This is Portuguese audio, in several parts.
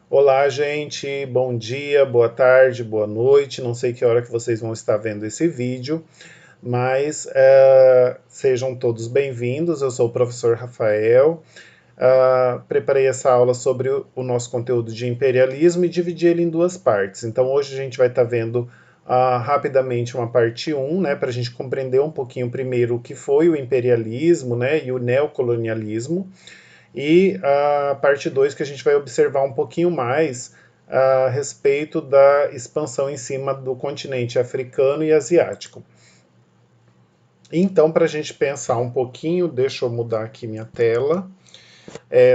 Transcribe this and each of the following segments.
Olá, gente. Bom dia, boa tarde, boa noite. Não sei que hora que vocês vão estar vendo esse vídeo, mas sejam todos bem-vindos. Eu sou o professor Rafael. Preparei essa aula sobre o nosso conteúdo de imperialismo e dividi ele em duas partes. Então, hoje a gente vai estar vendo rapidamente uma parte 1, né, para a gente compreender um pouquinho primeiro o que foi o imperialismo, né, e o neocolonialismo. E a parte 2 que a gente vai observar um pouquinho mais a respeito da expansão em cima do continente africano e asiático. Então, para a gente pensar um pouquinho, deixa eu mudar aqui minha tela,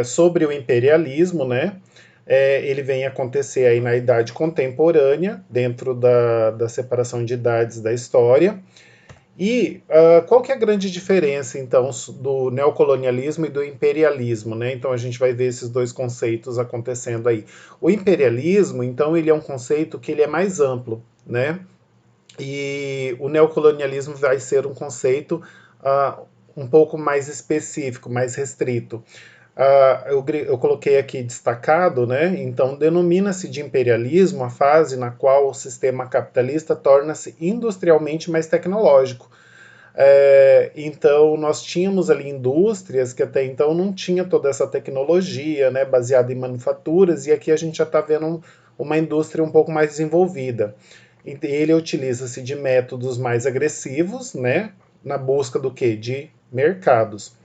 sobre o imperialismo, né? Ele vem acontecer aí na Idade Contemporânea, dentro da separação de idades da história. E qual que é a grande diferença, então, do neocolonialismo e do imperialismo, né? Então, a gente vai ver esses dois conceitos acontecendo aí. O imperialismo, então, ele é um conceito que ele é mais amplo, né? E o neocolonialismo vai ser um conceito um pouco mais específico, mais restrito. Eu coloquei aqui destacado, né? Então, denomina-se de imperialismo a fase na qual o sistema capitalista torna-se industrialmente mais tecnológico. Então, nós tínhamos ali indústrias que até então não tinha toda essa tecnologia, né, baseada em manufaturas, e aqui a gente já está vendo uma indústria um pouco mais desenvolvida. Ele utiliza-se de métodos mais agressivos, né, na busca do que? De mercados.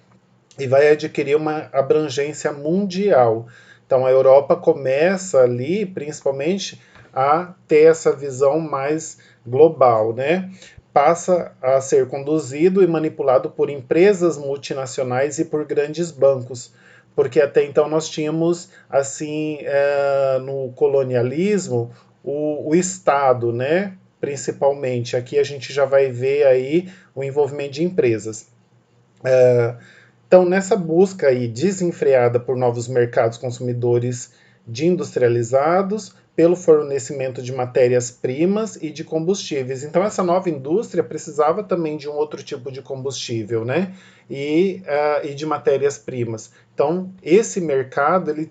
E vai adquirir uma abrangência mundial. Então, a Europa começa ali, principalmente, a ter essa visão mais global, né? Passa a ser conduzido e manipulado por empresas multinacionais e por grandes bancos, porque até então nós tínhamos, assim, no colonialismo, o Estado, né? Principalmente, aqui a gente já vai ver aí o envolvimento de empresas. Então, nessa busca aí desenfreada por novos mercados consumidores de industrializados, pelo fornecimento de matérias-primas e de combustíveis. Então, essa nova indústria precisava também de um outro tipo de combustível, né? E de matérias-primas. Então, esse mercado ele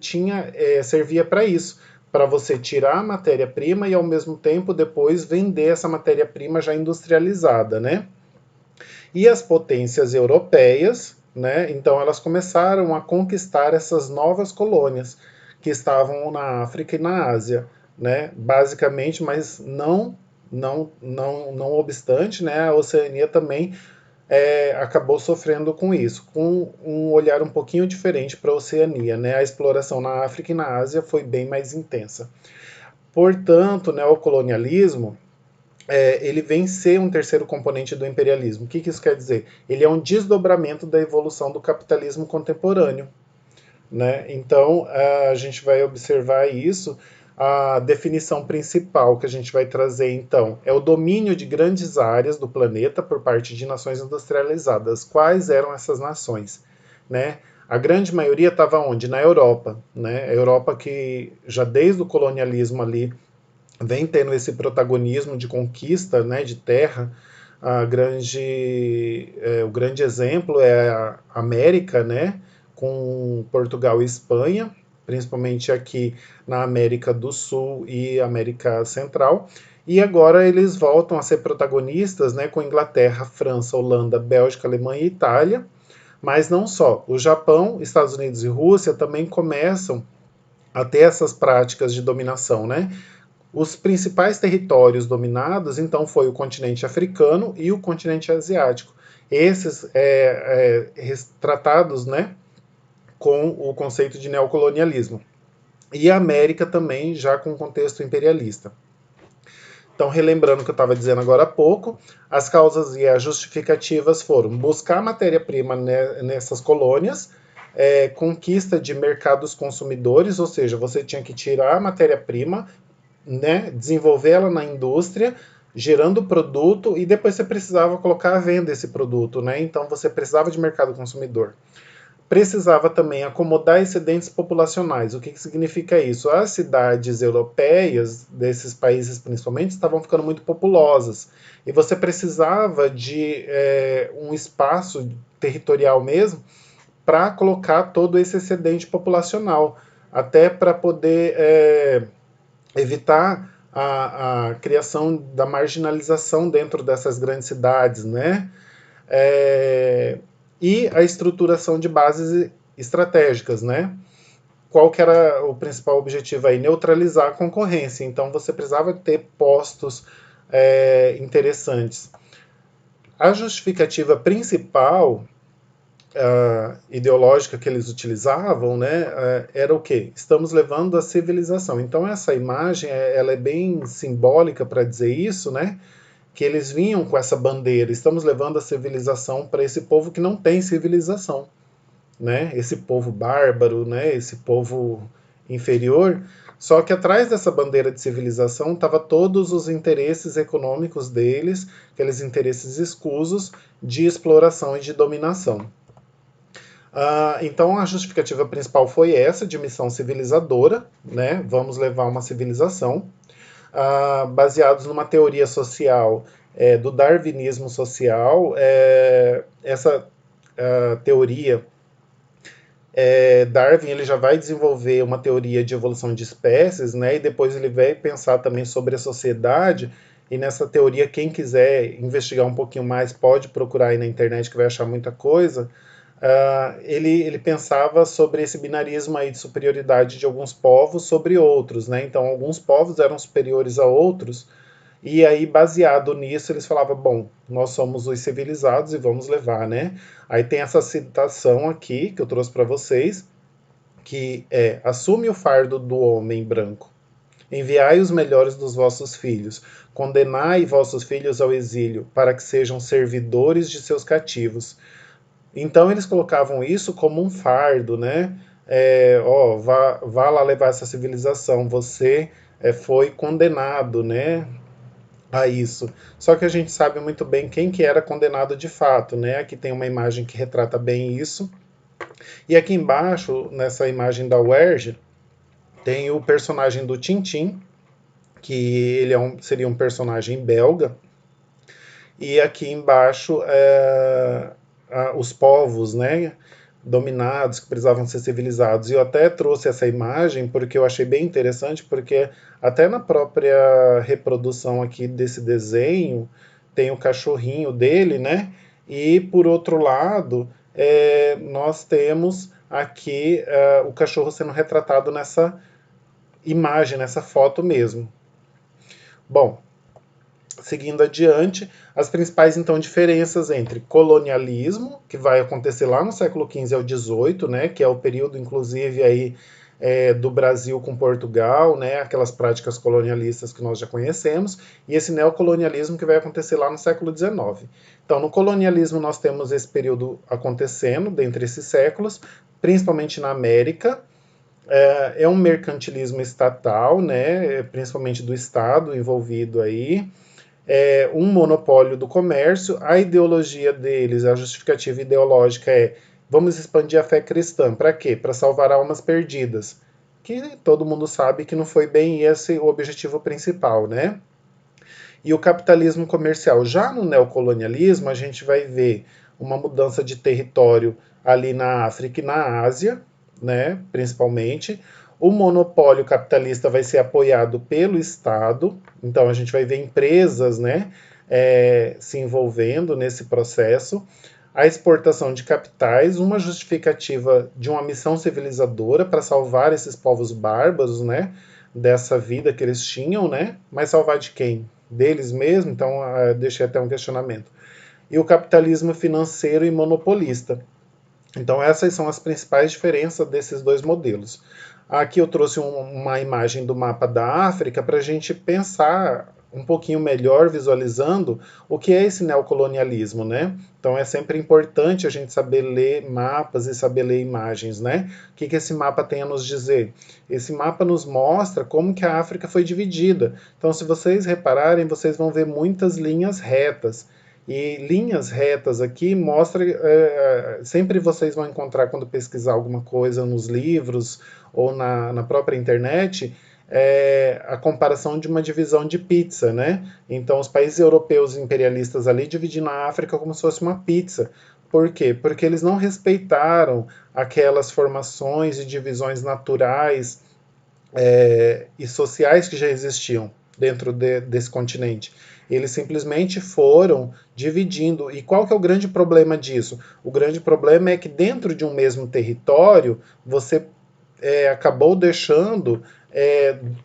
servia para isso, para você tirar a matéria-prima e ao mesmo tempo depois vender essa matéria-prima já industrializada, né? E as potências europeias, né, então elas começaram a conquistar essas novas colônias que estavam na África e na Ásia, né, basicamente, mas não obstante, né, a Oceania também acabou sofrendo com isso, com um olhar um pouquinho diferente para a Oceania, né, a exploração na África e na Ásia foi bem mais intensa. Portanto, né, o colonialismo ele vem ser um terceiro componente do imperialismo. O que isso quer dizer? Ele é um desdobramento da evolução do capitalismo contemporâneo. Né? Então, a gente vai observar isso. A definição principal que a gente vai trazer, então, é o domínio de grandes áreas do planeta por parte de nações industrializadas. Quais eram essas nações? Né? A grande maioria estava onde? Na Europa. Né? A Europa que já desde o colonialismo ali vem tendo esse protagonismo de conquista, né, de terra. O grande exemplo é a América, né, com Portugal e Espanha, principalmente aqui na América do Sul e América Central. E agora eles voltam a ser protagonistas, né, com Inglaterra, França, Holanda, Bélgica, Alemanha e Itália. Mas não só. O Japão, Estados Unidos e Rússia também começam a ter essas práticas de dominação, né? Os principais territórios dominados, então, foi o continente africano e o continente asiático. Esses tratados, né, com o conceito de neocolonialismo. E a América também, já com contexto imperialista. Então, relembrando o que eu estava dizendo agora há pouco, as causas e as justificativas foram buscar matéria-prima nessas colônias, conquista de mercados consumidores, ou seja, você tinha que tirar a matéria-prima, né, desenvolver ela na indústria, gerando produto, e depois você precisava colocar à venda esse produto, né? Então você precisava de mercado consumidor. Precisava também acomodar excedentes populacionais. O que significa isso? As cidades europeias, desses países principalmente, estavam ficando muito populosas. E você precisava de um espaço territorial mesmo para colocar todo esse excedente populacional. até para poder evitar a criação da marginalização dentro dessas grandes cidades, né? E a estruturação de bases estratégicas, né? Qual que era o principal objetivo aí? Neutralizar a concorrência. Então você precisava ter postos interessantes. A justificativa principal ideológica que eles utilizavam, né, era o quê? Estamos levando a civilização. Então essa imagem, ela é bem simbólica para dizer isso, né? Que eles vinham com essa bandeira, estamos levando a civilização para esse povo que não tem civilização, né? Esse povo bárbaro, né? Esse povo inferior. Só que atrás dessa bandeira de civilização estava todos os interesses econômicos deles, aqueles interesses escusos de exploração e de dominação. Então a justificativa principal foi essa, de missão civilizadora, né? Vamos levar uma civilização, baseados numa teoria social do darwinismo social. Essa teoria, Darwin ele já vai desenvolver uma teoria de evolução de espécies, né? E depois ele vai pensar também sobre a sociedade. E nessa teoria, quem quiser investigar um pouquinho mais pode procurar aí na internet que vai achar muita coisa. Ele pensava sobre esse binarismo aí de superioridade de alguns povos sobre outros, né? Então, alguns povos eram superiores a outros, e aí, baseado nisso, eles falavam, bom, nós somos os civilizados e vamos levar, né? Aí tem essa citação aqui, que eu trouxe para vocês, que assume o fardo do homem branco, enviai os melhores dos vossos filhos, condenai vossos filhos ao exílio, para que sejam servidores de seus cativos. Então eles colocavam isso como um fardo, né? Vá lá levar essa civilização, você foi condenado, né? A isso. Só que a gente sabe muito bem quem que era condenado de fato, né? Aqui tem uma imagem que retrata bem isso. E aqui embaixo, nessa imagem da UERJ, tem o personagem do Tintin, que ele seria um personagem belga. E aqui embaixo os povos, né, dominados, que precisavam ser civilizados. E eu até trouxe essa imagem porque eu achei bem interessante, porque até na própria reprodução aqui desse desenho tem o cachorrinho dele, né? E por outro lado, nós temos aqui o cachorro sendo retratado nessa imagem, nessa foto mesmo. Bom, seguindo adiante, as principais então diferenças entre colonialismo, que vai acontecer lá no século XV ao XVIII, né, que é o período inclusive aí do Brasil com Portugal, né, aquelas práticas colonialistas que nós já conhecemos, e esse neocolonialismo que vai acontecer lá no século XIX. Então, no colonialismo nós temos esse período acontecendo dentre esses séculos, principalmente na América. É um mercantilismo estatal, né, principalmente do Estado envolvido aí, um monopólio do comércio. A ideologia deles, a justificativa ideológica vamos expandir a fé cristã. Para quê? Para salvar almas perdidas. Que todo mundo sabe que não foi bem esse o objetivo principal, né? E o capitalismo comercial. Já no neocolonialismo, a gente vai ver uma mudança de território ali na África e na Ásia, né, principalmente. O monopólio capitalista vai ser apoiado pelo Estado, então a gente vai ver empresas, né, se envolvendo nesse processo. A exportação de capitais, uma justificativa de uma missão civilizadora para salvar esses povos bárbaros, né, dessa vida que eles tinham, né, mas salvar de quem? Deles mesmo? Então deixei até um questionamento. E o capitalismo financeiro e monopolista. Então, essas são as principais diferenças desses dois modelos. Aqui eu trouxe uma imagem do mapa da África para a gente pensar um pouquinho melhor, visualizando o que é esse neocolonialismo, né? Então é sempre importante a gente saber ler mapas e saber ler imagens, né? O que esse mapa tem a nos dizer? Esse mapa nos mostra como que a África foi dividida. Então, se vocês repararem, vocês vão ver muitas linhas retas. E linhas retas aqui mostra, sempre vocês vão encontrar quando pesquisar alguma coisa nos livros ou na própria internet, a comparação de uma divisão de pizza, né? Então os países europeus imperialistas ali dividindo a África como se fosse uma pizza, Por quê? Porque eles não respeitaram aquelas formações e divisões naturais e sociais que já existiam dentro desse continente. Eles simplesmente foram dividindo. E qual que é o grande problema disso? O grande problema é que dentro de um mesmo território você acabou deixando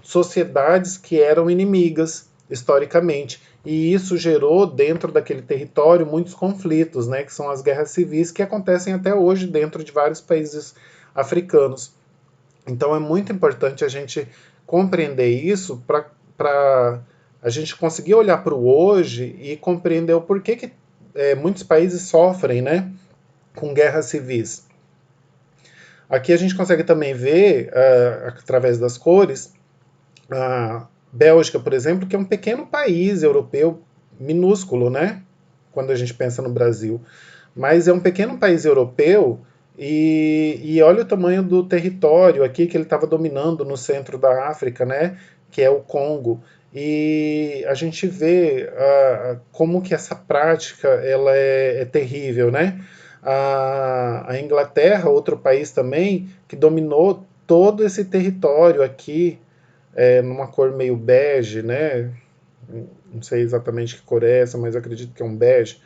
sociedades que eram inimigas historicamente. E isso gerou dentro daquele território muitos conflitos, né, que são as guerras civis que acontecem até hoje dentro de vários países africanos. Então é muito importante a gente compreender isso para a gente conseguir olhar para o hoje e compreender o porquê que muitos países sofrem, né, com guerras civis. Aqui a gente consegue também ver, através das cores, a Bélgica, por exemplo, que é um pequeno país europeu, minúsculo, né? Quando a gente pensa no Brasil. Mas é um pequeno país europeu e olha o tamanho do território aqui que ele estava dominando no centro da África, né? Que é o Congo. E a gente vê como que essa prática ela é terrível, né? A Inglaterra, outro país também, que dominou todo esse território aqui, numa cor meio bege, né? Não sei exatamente que cor é essa, mas acredito que é um bege.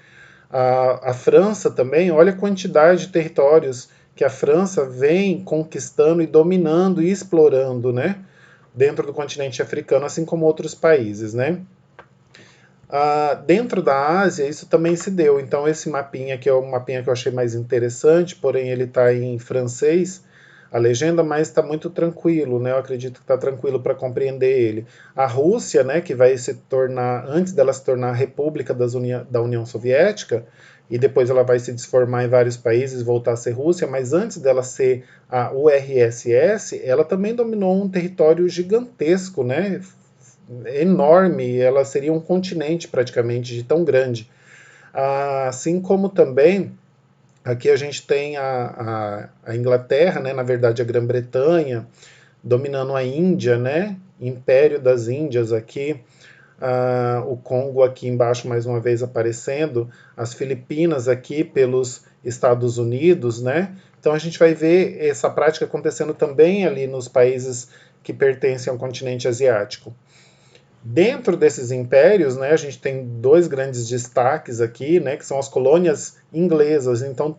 A França também, olha a quantidade de territórios que a França vem conquistando e dominando e explorando, né? Dentro do continente africano, assim como outros países, né? Dentro da Ásia, isso também se deu. Então, esse mapinha aqui é um mapinha que eu achei mais interessante, porém ele está em francês, a legenda, mas está muito tranquilo, né? Eu acredito que está tranquilo para compreender ele. A Rússia, né, que vai se tornar, antes dela se tornar República da União Soviética, e depois ela vai se desformar em vários países, voltar a ser Rússia, mas antes dela ser a URSS, ela também dominou um território gigantesco, né? Enorme, ela seria um continente praticamente de tão grande. Assim como também aqui a gente tem a Inglaterra, né, na verdade a Grã-Bretanha, dominando a Índia, né, Império das Índias aqui, o Congo aqui embaixo mais uma vez aparecendo, as Filipinas aqui pelos Estados Unidos, né? Então a gente vai ver essa prática acontecendo também ali nos países que pertencem ao continente asiático. Dentro desses impérios, né, a gente tem dois grandes destaques aqui, né, que são as colônias inglesas. Então,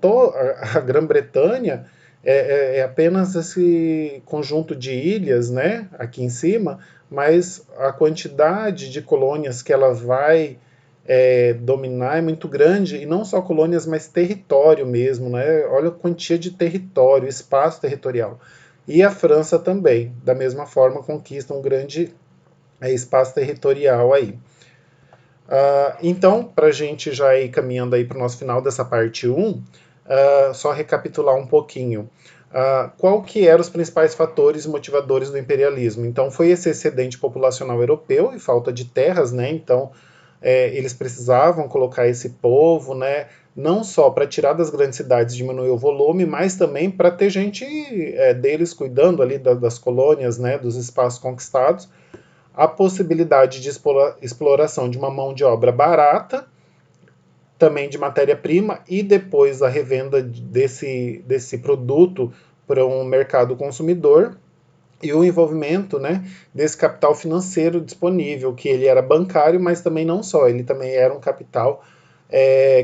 a Grã-Bretanha é apenas esse conjunto de ilhas, né, aqui em cima, mas a quantidade de colônias que ela vai dominar é muito grande, e não só colônias, mas território mesmo, né? Olha a quantia de território, espaço territorial. E a França também, da mesma forma, conquista um grande espaço territorial aí. Então, para a gente já ir caminhando aí para o nosso final dessa parte 1, só recapitular um pouquinho. Qual que eram os principais fatores motivadores do imperialismo? Então, foi esse excedente populacional europeu e falta de terras, né? Então, eles precisavam colocar esse povo, né? Não só para tirar das grandes cidades e diminuir o volume, mas também para ter gente deles cuidando ali das colônias, né? Dos espaços conquistados, a possibilidade de exploração de uma mão de obra barata, também de matéria-prima, e depois a revenda desse produto para um mercado consumidor, e o envolvimento, né, desse capital financeiro disponível, que ele era bancário, mas também não só, ele também era um capital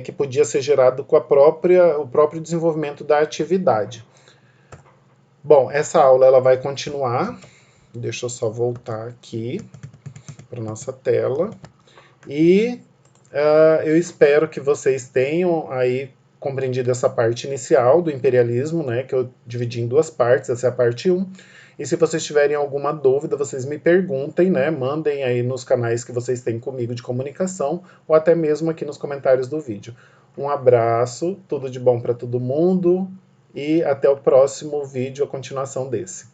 que podia ser gerado com o próprio desenvolvimento da atividade. Bom, essa aula ela vai continuar. Deixa eu só voltar aqui para nossa tela. E eu espero que vocês tenham aí compreendido essa parte inicial do imperialismo, né, que eu dividi em duas partes, essa é a parte 1. E se vocês tiverem alguma dúvida, vocês me perguntem, né, mandem aí nos canais que vocês têm comigo de comunicação, ou até mesmo aqui nos comentários do vídeo. Um abraço, tudo de bom para todo mundo, e até o próximo vídeo, a continuação desse.